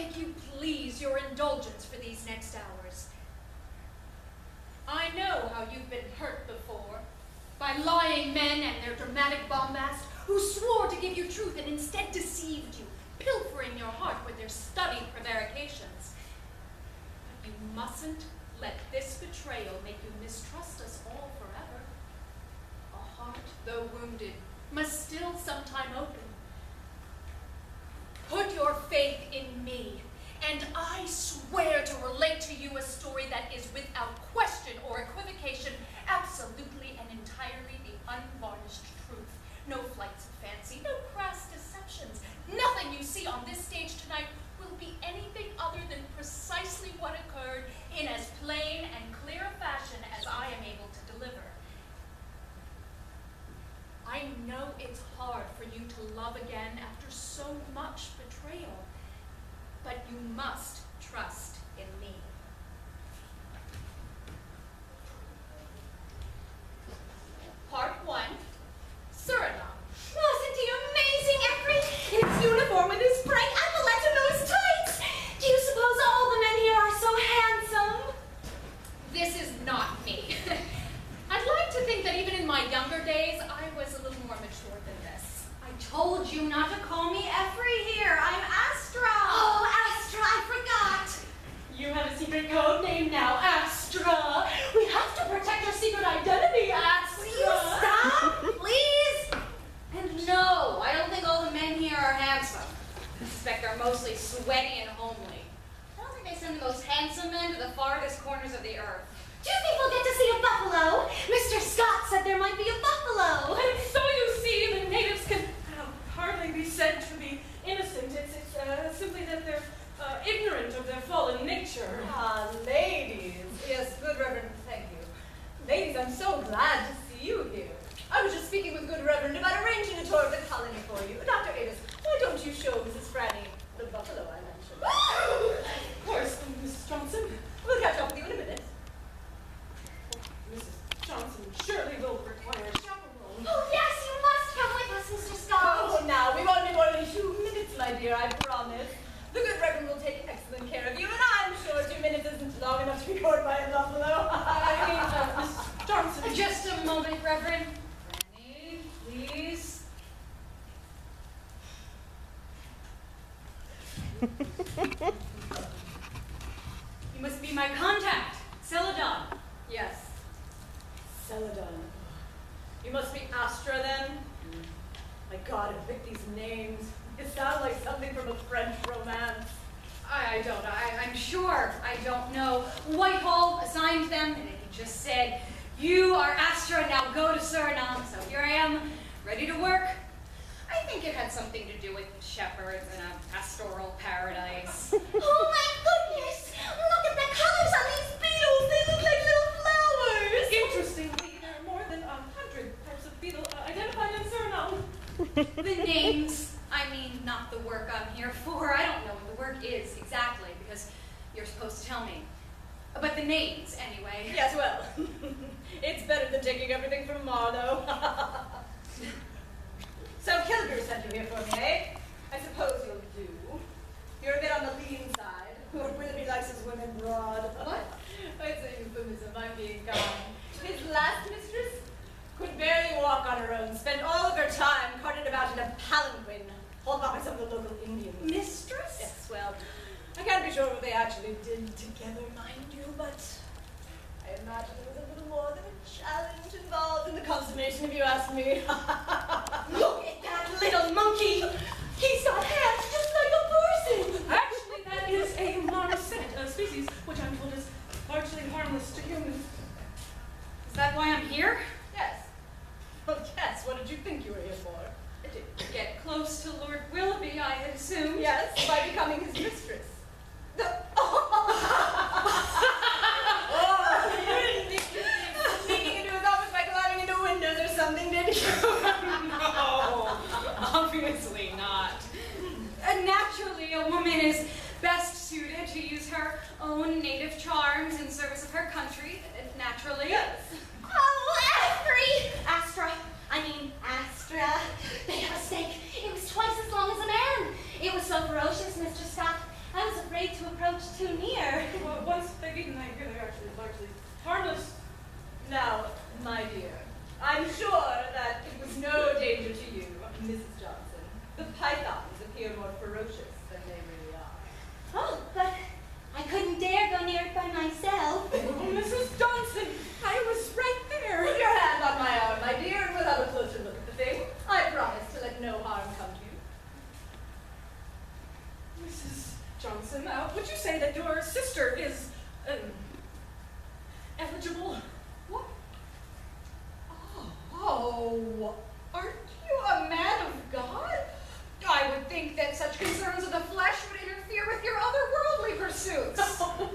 beg you please your indulgence for these next hours. I know how you've been hurt before, by lying men and their dramatic bombast, who swore to give you truth and instead deceived you, pilfering your heart with their studied prevarications. But you mustn't let this betrayal make you mistrust us all forever. A heart, though wounded, must still sometime open. Put your faith in me, and I swear to relate to you a story that is without question or equivocation, absolutely and entirely the unvarnished truth. No flights of fancy, no crass deceptions. Nothing you see on this stage tonight will be anything other than precisely what occurred in as plain and clear a fashion as I am able to deliver. I know it's hard for you to love again after so much betrayal, but you must trust in me. Part 1, Suriname. Wasn't he amazing, Empress? In his uniform and his bright apple-nose tights. Do you suppose all the men here are so handsome? This is not me. I'd like to think that even in my younger days, I was a little more mature than this. I told you not to call me Effrey here. I'm Astra. Oh, Astra, I forgot. You have a secret code name now, Astra. We have to protect your secret identity, Astra. Will you stop, please? And no, I don't think all the men here are handsome. I suspect they're mostly sweaty and homely. I don't think they send the most handsome men to the farthest corners of the earth. Do you think we'll get to see a buffalo? Mr. Scott said there might be a buffalo. And so you see, the natives can hardly be said to be innocent. It's simply that they're ignorant of their fallen nature. Ah, ladies. Yes, good Reverend, thank you. Ladies, I'm so glad to see you here. I was just speaking with good Reverend about arranging a tour of the colony for you. Dr. Avis, why don't you show Mrs. Franny the buffalo I mentioned? Of course, Mrs. Johnson. We'll catch up with you in a minute. Mrs. Johnson surely will require a chaperone. Oh, yes, you must come with us, Mr. Scott. Oh, now, we won't be more than 2 minutes, my dear, I promise. The good Reverend will take excellent care of you, and I'm sure 2 minutes isn't long enough to be caught by a buffalo. Miss Johnson. Just a moment, Reverend. Franny, please. You must be my contact, Celadon. Yes. Celadon. You must be Astra, then? My God, I picked these names. It sounds like something from a French romance. I'm sure. I don't know. Whitehall assigned them, and he just said, you are Astra, now go to Suriname. So here I am, ready to work. I think it had something to do with shepherds and a pastoral paradise. Oh, my goodness. Look at the colors on these beetles. They look like little flowers. Interestingly, there are more than 100 types of beetle identified in Suriname. The names, I mean, not the work I'm here for. I don't know what the work is exactly, because you're supposed to tell me. But the names, anyway. Yes, well, it's better than taking everything from Marlowe. So Kilgore sent you here for me, eh? I suppose you'll do. You're a bit on the lean side. Lord Willoughby likes his women broad. What? It's a euphemism, I'm being kind. His last mistress could barely walk on her own, spent all of her time carted about in a palanquin, hauled by some of the local Indians. Mistress? Yes, well, I can't be sure what they actually did together, mind you, but I imagine there was a little more than a challenge involved in the consummation, if you ask me. Look at that little monkey. He's got hands just like a person. Actually, that is a marmoset, a species which I'm told is largely harmless to humans. Is that why I'm here? Yes. Well, yes, what did you think you were here for? To get close to Lord Willoughby, I had assumed. Yes, by becoming his mistress. Sneaking into his office by climbing into windows or something, did you? No, obviously not. Naturally, a woman is best suited to use her own native charms in service of her country. Naturally. Yes. Oh, Effrey! Astra. They had a snake. It was twice as long as a man. It was so ferocious, Mr. Scott. I was Now, my dear, I'm sure that it was no danger to you, Mrs. Johnson. The pythons appear more ferocious than they really are. Oh, but I couldn't dare go near it by myself. Oh, Mrs. Johnson, I was right there. Put your hand on my arm, my dear, and we'll have a closer look at the thing. I promise to let no harm come to you. Mrs. Johnson, would you say that your sister is, eligible? What? Oh, aren't you a man of God? I would think that such concerns of the flesh would interfere with your otherworldly pursuits. Oh,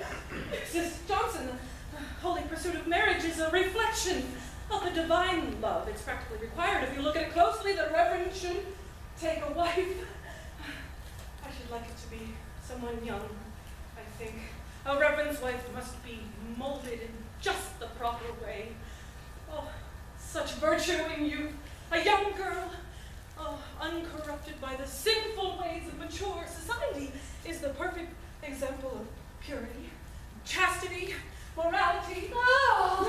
Mrs. Johnson, the holy pursuit of marriage is a reflection of the divine love. It's practically required. If you look at it closely, the Reverend should take a wife. I should like it to be someone young, I think. A Reverend's wife must be molded in just the proper way. Oh, such virtue in youth. A young girl, oh, uncorrupted by the sinful ways of mature society, is the perfect example of purity, chastity, morality. Oh.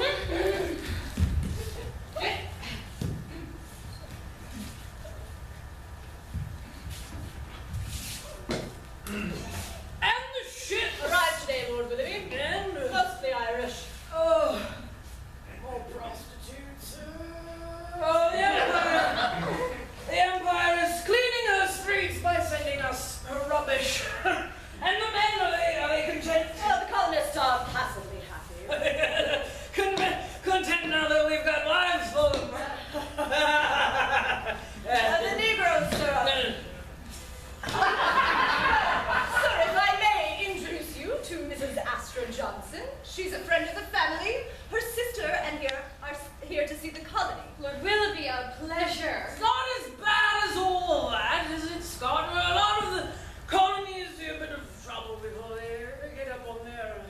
And the ship Arrived today, Lord Willoughby. and Mostly Irish. oh, more prostitutes. Oh, the Empire is cleaning her streets by sending us her rubbish. And the men, are they content? Well, the colonists are passively happy. Content now that we've got wives for them. The Negroes, sir. Sir, if I may introduce you to Mrs. Astra Johnson. She's a friend of the family. Her sister and are here to see the colony. Lord Willoughby, a pleasure. It's not as bad as all that, is it, Scott? A lot of the colonies see a bit of trouble before they get up on their...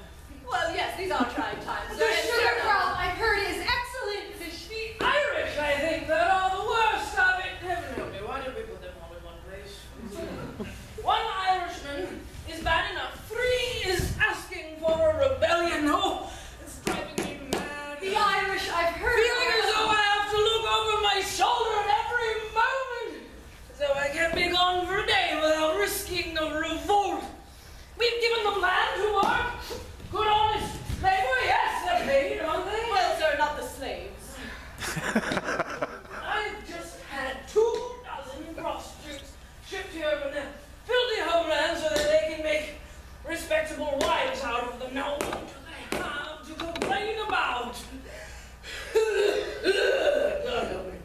Well, yes, these are trying times. The sugar crop, I've heard, is excellent. The Irish, I think, that are the worst of it. Heaven help me, why did we put them all in one place? One Irishman is bad enough. 3 is asking for a rebellion. Oh, it's driving me mad. The Irish, I've heard. Feeling as though I have to look over my shoulder at every moment. As though I can't be gone for a day without risking a revolt. We've given them land to work. Good honest labor, yes, they're paid, aren't they? Well, sir, not the slaves. I've just had 24 prostitutes shipped here from their filthy homeland so that they can make respectable wives out of them. Now, what do they have to complain about? God help me.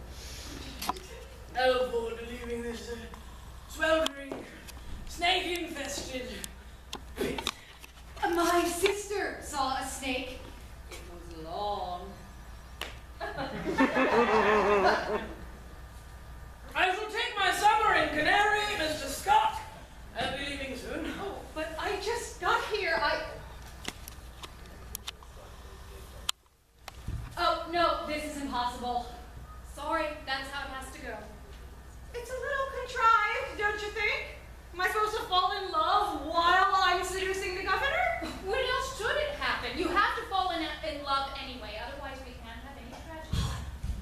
I look forward to leaving this sweltering, snake-infested pit. My sister saw a snake. It was long. I shall take my summer in Canary, Mr. Scott. I'll be leaving soon. Oh, but I just got here. Oh, no, this is impossible. Sorry, that's how it has to go. It's a little contrived, don't you think? Am I supposed to fall in love while I'm seducing the governor? When else should it happen? You have to fall in love anyway, otherwise we can't have any tragedy.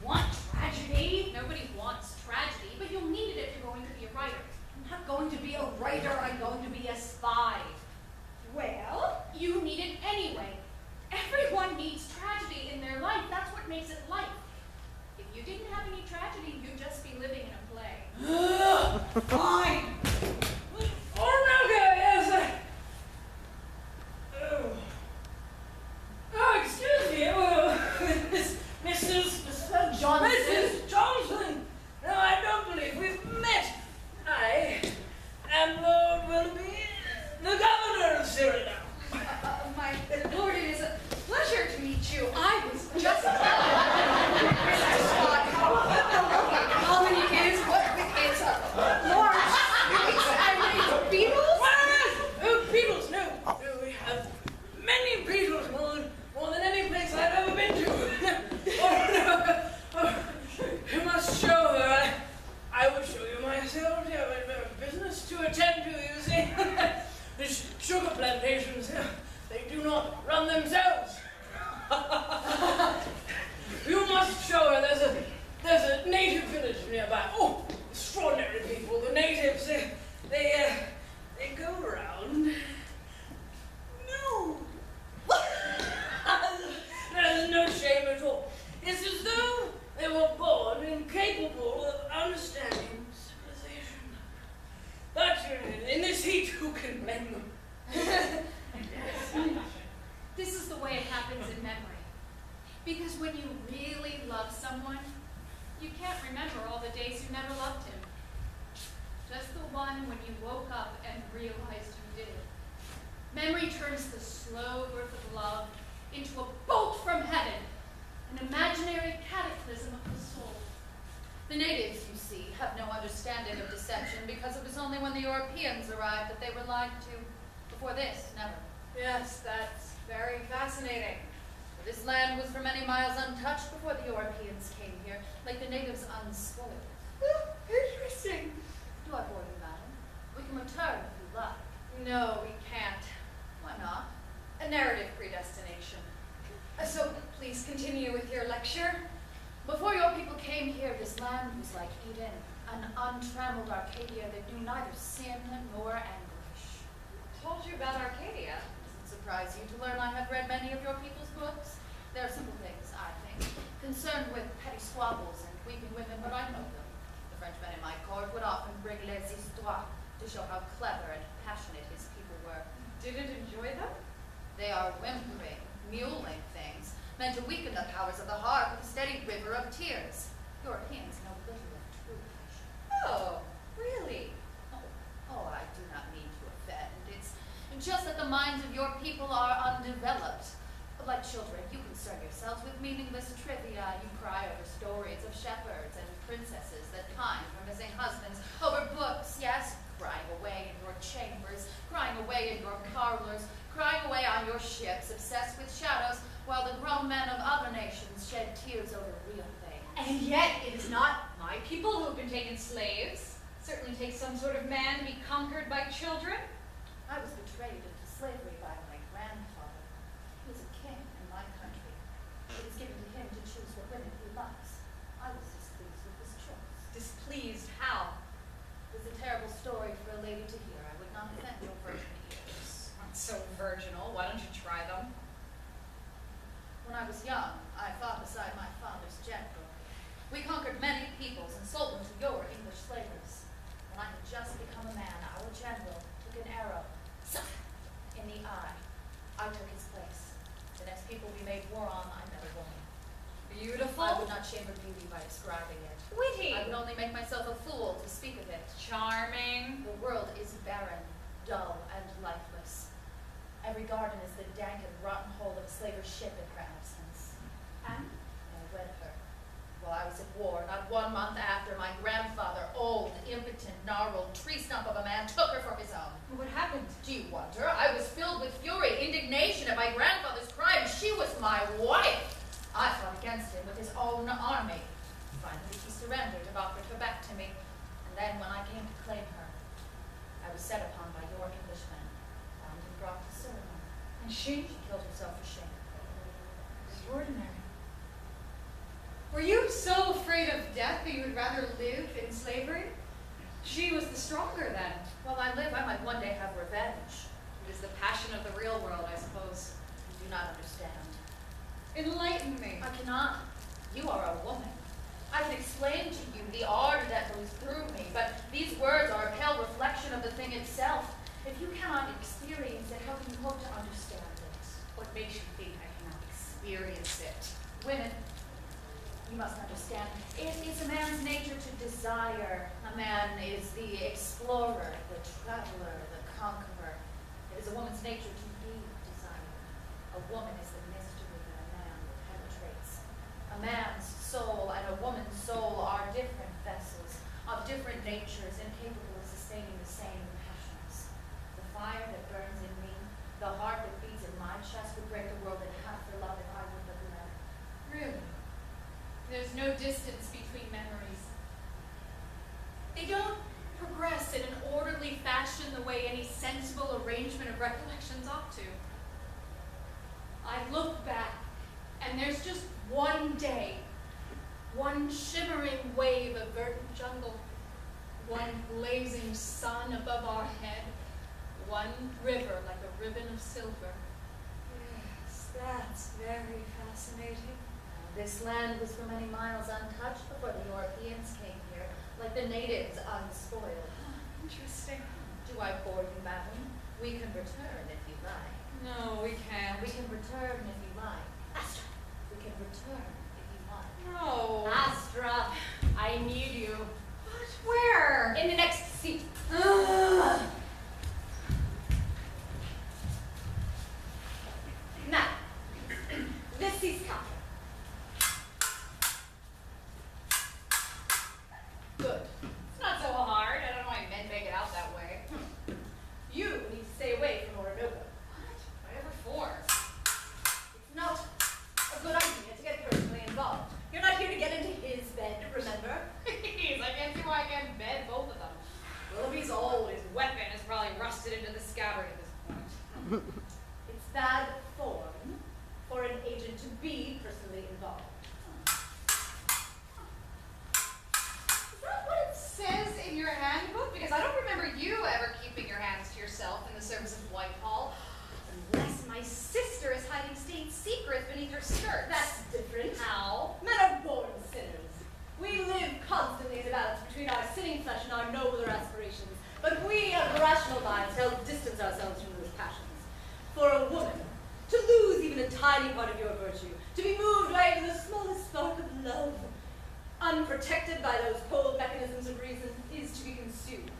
Want tragedy? Nobody wants tragedy, but you'll need it if you're going to be a writer. I'm not going to be a writer. I'm going to be a spy. Well, You need it anyway. Everyone needs tragedy in their life. That's what makes it life. If you didn't have any tragedy, you'd just be living in a play. Fine. Oh, okay, yes. Oh, excuse me. Mrs. Johnson. Mrs. Johnson. No, I don't believe we've met. I am Lord Willoughby, the governor of Suriname. My lord, it is a pleasure to meet you. I was just how many is what? It's large. I mean, beetles. Oh, Beatles, no. No, we have many Beatles, more than any place I've ever been to. You must show her. I would show you myself. You have a business to attend to, you see. The sugar plantations, they do not run themselves. native village nearby. Oh, extraordinary people. The natives, they go around. No. There's no shame at all. It's as though they were born incapable of understanding civilization. But in this heat, who can blame them? This is the way it happens in memory. Because when you really love someone, you can't remember all the days you never loved him. Just the one when you woke up and realized you did. Memory turns the slow birth of love into a bolt from heaven, an imaginary cataclysm of the soul. The natives, you see, have no understanding of deception because it was only when the Europeans arrived that they were lied to. Before this, never. Yes, that's very fascinating. This land was for many miles untouched before the Europeans came here, like the natives unspoiled. Interesting. Do I bore you, madam? We can return if you like. No, we can't. Why not? A narrative predestination. So please continue with your lecture. Before your people came here, this land was like Eden, an untrammeled Arcadia that knew neither sin nor anguish. Told you about Arcadia. Doesn't surprise you to learn I have read many of your people's books. They are simple things, I think, concerned with petty squabbles and weeping women, but I know them. The Frenchmen in my court would often bring les histoires to show how clever and passionate his people were. Didn't enjoy them? They are whimpering, mewling things, meant to weaken the powers of the heart with a steady river of tears. Europeans know little of true passion. Oh, really? Oh, I do not mean to offend. It's just that the minds of your people are undeveloped. Like children, you concern yourselves with meaningless trivia. You cry over stories of shepherds and princesses that pine for missing husbands, over books, yes, crying away in your chambers, crying away in your parlors, crying away on your ships, obsessed with shadows, while the grown men of other nations shed tears over real things. And yet it is not my people who have been taken slaves. Certainly takes some sort of man to be conquered by children. I was betrayed into slavery by my grandfather. He was a king in my country. It was given to him to choose what women he likes. I was displeased with his choice. Displeased how? It was a terrible story for a lady to hear. I would not offend your virgin ears. Not so virginal. Why don't you try them? When I was young, I fought beside my father's general. We conquered many peoples and sold them to your English slavers. When I had just become a man, our general took an arrow in the eye. I took his place. The next people we made war on, I never won. Beautiful. I would not chamber beauty by describing it. Witty. I would only make myself a fool to speak of it. Charming. The world is barren, dull, and lifeless. Every garden is the dank and rotten hole of a slaver's ship in her absence. And I wed her. While I was at war, not 1 month after, my grandfather, old, impotent, gnarled tree stump of a man, took her for his own. What happened? Do you wonder? I was filled with fury, indignation at my grandfather's crime. She was my wife. I fought against him with his own army. Finally, he surrendered and offered her back to me. And then when I came to claim her, I was set upon by your Englishmen, bound and brought to ceremony. And she? She killed herself for shame. Extraordinary. Were you so afraid of death that you would rather live in slavery? She was the stronger then. While I live, I might one day have revenge. It is the passion of the real world, I suppose. You do not understand. Enlighten me. I cannot. You are a woman. I can explain to you the ardor that moves through me, but these words are a pale reflection of the thing itself. If you cannot experience it, how can you hope to understand it? What makes you think I cannot experience it? Women, you must understand, it is a man's nature to desire. A man is the explorer, the traveler, the conqueror. It is a woman's nature to be desired. A woman is the mystery that a man penetrates. A man's soul and a woman's soul are different vessels, of different natures, incapable of sustaining the same passions. The fire that burns in me, the heart that beats in my chest would break the world in half for love if I would but let it. Really? There's no distance between memories. They don't progress in an orderly fashion the way any sensible arrangement of recollections ought to. I look back, and there's just one day, One shimmering wave of verdant jungle, one blazing sun above our head, one river like a ribbon of silver. Yes, that's very fascinating. This land was for many miles untouched before the Europeans came here, like the natives unspoiled. Interesting. Do I bore you, madam? We can return if you like. No, we can't. We can return if you like. Astra, we can return if you like. No. Astra, I need you. Where? In the next seat. Now, this is counter. Good. It's not so hard. I don't know why men make it out that way. You need to stay away from Orinoco. Whatever for. It's not a good idea to get personally involved. You're not here to get into his bed, remember? Jeez, I can't see why I can't bed both of them. Willoughby's old. His weapon is probably rusted into the scabbard at this point. It's bad form for an agent to be personally involved. Is that what it says in your handbook? Because I don't remember you ever keeping your hands to yourself in the service of Whitehall. Unless my sister is hiding state secrets beneath her skirts. That's different. How? Men are born sinners. We live constantly in a balance between our sinning flesh and our nobler aspirations. But we of rational minds help distance ourselves from those passions. For a woman, to lose even a tiny part of your virtue, to be moved by even the smallest spark of love, unprotected by those cold mechanisms of reason, is to be consumed.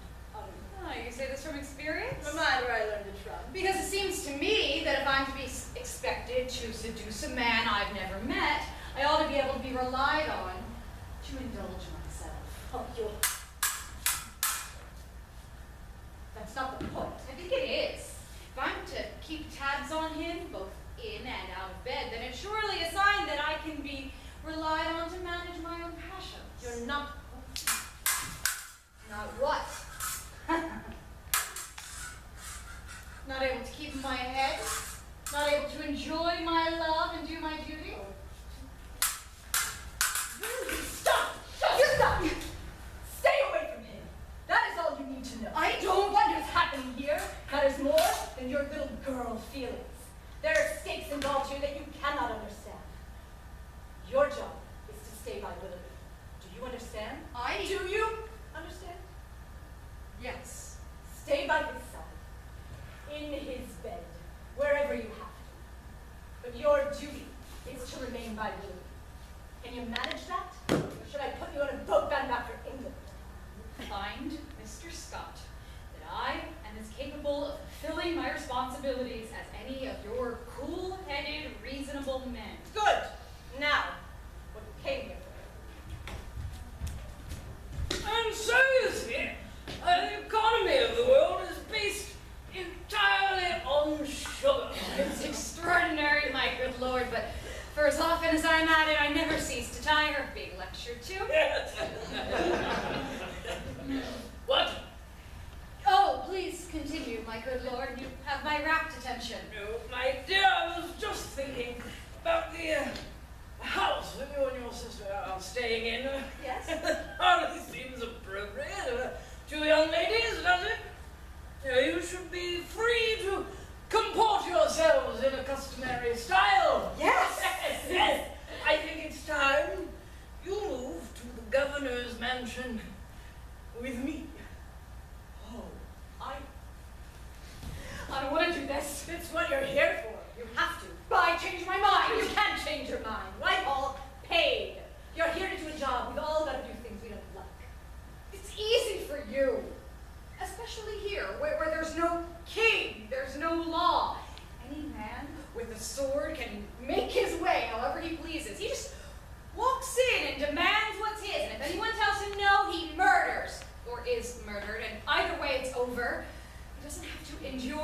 Oh, you say this from experience? Remind where I learned it from. Because it seems to me that if I'm to be expected to seduce a man I've never met, I ought to be able to be relied on to indulge myself. Oh, you're... That's not the point. I think it is. If I'm to keep tabs on him, both in and out of bed, then it's surely a sign that I can be relied on to manage my own passions. You're not... Not what? Not able to keep my head? Not able to enjoy my love and do my duty? Stop! Stop! Stay away from him. That is all you need to know. I don't- What is happening here matters more than your little girl feelings. There are stakes involved here that you cannot understand. Your job is to stay by Willoughby. Do you understand? Do you understand? Yes. Stay by his side, in his bed, wherever you have to. But your duty is to remain by Willoughby. Can you manage that? Or should I put you on a boat bound back for England? Find Mr. Scott that I am as capable of fulfilling my responsibilities as any of your cool-headed, reasonable men. Good. Now, what you came here for. And so you see, the economy of the world is based entirely on sugar. It's extraordinary, my good lord, but for as often as I'm at it, I never cease to tire of being lectured to. What? Oh, please continue, my good lord. You have my rapt attention. No, my dear, I was just thinking about the house that you and your sister are staying in. Yes? Hardly seems appropriate. Two young ladies, does it? You should be free to comport yourselves in a customary style. Yes! Yes! I think it's time you move to the governor's mansion with me. Oh, I want to do this. It's what you're here for. You have to. But I changed my mind. You can't change your mind. Right, all paid. You're here to do a job. We've all got to do things we don't like. It's easy for you. Especially here, where there's no king, there's no law. Any man with a sword can make his way however he pleases. He just walks in and demands what's his, and if anyone tells him no, he murders, or is murdered, and either way it's over. He doesn't have to endure